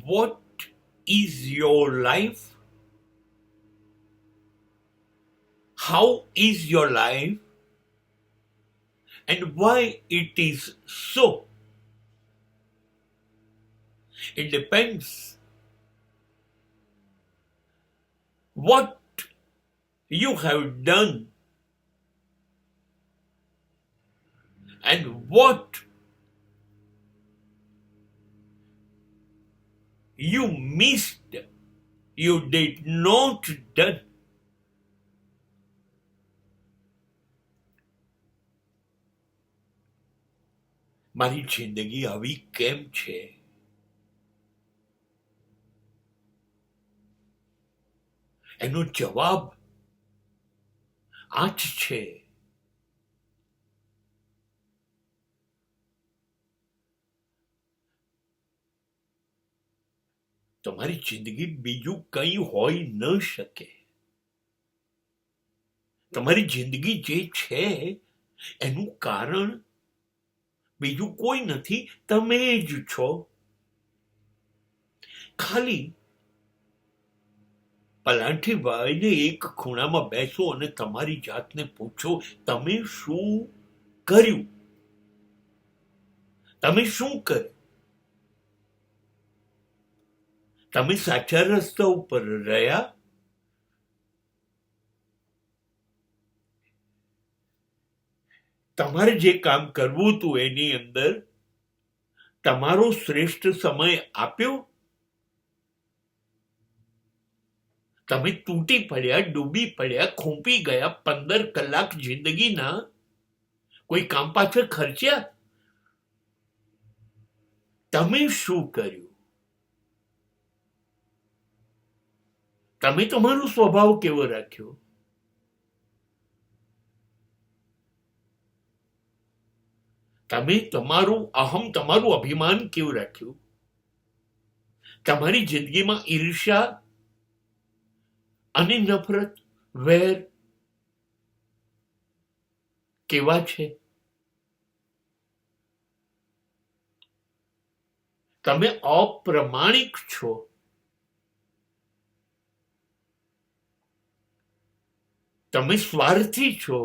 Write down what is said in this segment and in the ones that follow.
what is your life? How is your life? And why it is so? It depends what you have done and what you missed, you did not done. મારી જિંદગી આવી કેમ છે? એનો જવાબ આ જ છે. તમારી જિંદગી બીજું કંઈ હોઈ ન શકે. તમારી જિંદગી જે છે એનું કારણ બીજું કોઈ નથી, તમે જ છો. ખાલી પલાઠી વાળીને એક ખૂણામાં બેસો અને તમારી જાતને પૂછો, તમે શું કર્યું? તમે શું કર્યું? તમે સાચા રસ્તા ઉપર રહ્યા? તમારે જે કામ કરવું હતું એની અંદર તમારો શ્રેષ્ઠ સમય આપ્યો? તમે તૂટી પડ્યા, ડૂબી પડ્યા, ખૂંપી ગયા, 15 કલાક જિંદગીના કોઈ કામ પાછળ ખર્ચ્યા? તમે શું કર્યું? તમે તમારો સ્વભાવ કેવો રાખ્યો? તમે તમારું અહમ, તમારું અભિમાન કેવું રાખ્યું? તમારી જિંદગીમાં ઈર્ષ્યા અને નફરત, વેર કેવા છે? તમે અપ્રમાણિક છો. તમે સ્વાર્થી છો.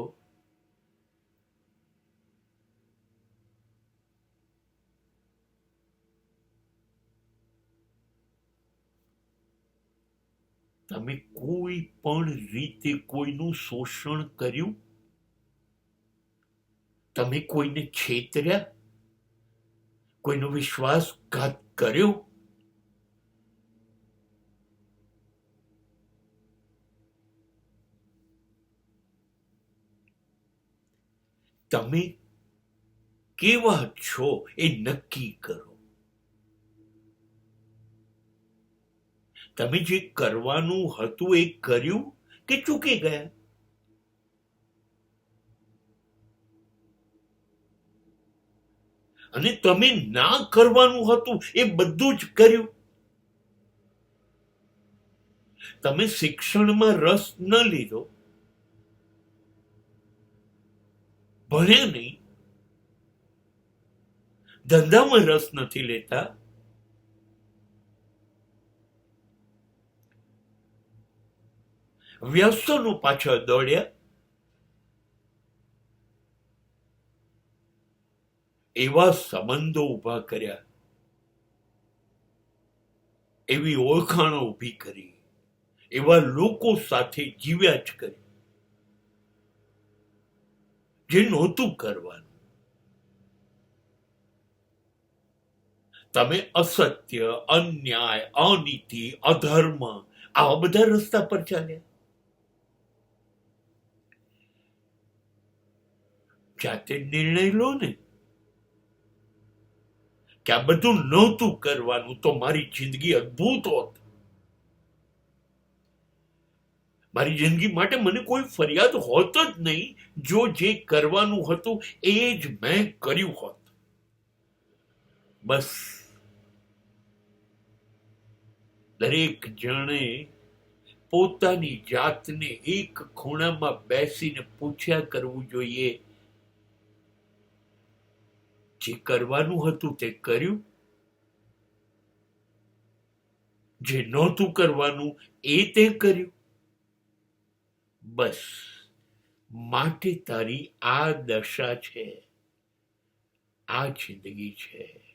તમે કોઈ પણ રીતે કોઈનું શોષણ કર્યું? તમે કોઈને છેતર્યા? કોઈનો વિશ્વાસઘાત કર્યો? તમે કેવા છો એ નક્કી કરો. તમે જે કરવાનું હતું એ કર્યું કે ચૂકી ગયા? અને તમે ના કરવાનું હતું એ બધું જ કર્યું? તમે શિક્ષણમાં રસ ન લીધો, ભણ્યા નહીં, ધંધામાં રસ નથી લેતા, વ્યસનો પાછળ દોડ્યા, એવા સંબંધો ઉભા કર્યા, એવી ઓળખાણો ઊભી કરી, એવા લોકો સાથે જીવ્યા જ કરી જે નહોતું કરવાનું. તમે અસત્ય, અન્યાય, અનીતિ, અધર્મ આવા બધા રસ્તા પર ચાલ્યા. જાતે નિર્ણય લો ને કે આ બધું નહોતું કરવાનું, તો મારી જિંદગી અદ્ભુત હોત. મારી જિંદગી માટે મને કોઈ ફરિયાદ હોત જ નહીં જો જે કરવાનું હતું એ જ મેં કર્યું હોત. બસ દરેક જણે પોતાની જાતને એક ખૂણામાં બેસીને પૂછ્યા કરવું જોઈએ, જે કરવાનું હતું તે કર્યું? જે નહોતું કરવાનું એ તે કર્યું. બસ માટે તારી આ દશા છે, આ જિંદગી છે.